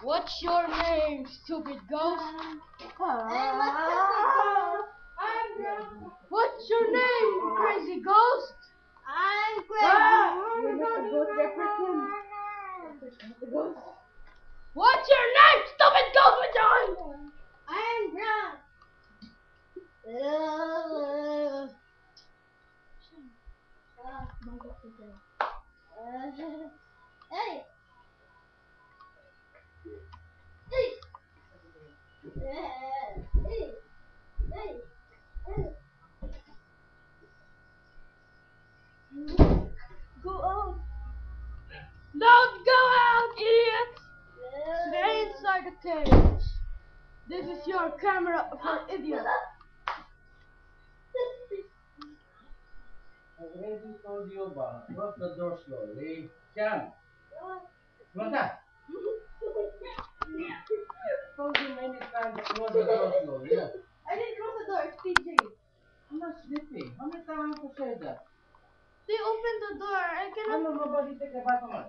What's your name, stupid ghost? What's your name, crazy ghost? I'm crazy. You're not the ghost represent. What's your name, stupid ghost with your I'm drunk. Hey. Go out. Don't go out, idiot! Stay inside the cage. This is your camera for idiots. I already told you about close the door slowly. Sian, close that. Told you many times to close the door slowly. I didn't close the door. It's PJ. I'm not sleeping. How many times I have to say that? They opened the door. I cannot. No, nobody take a bath man.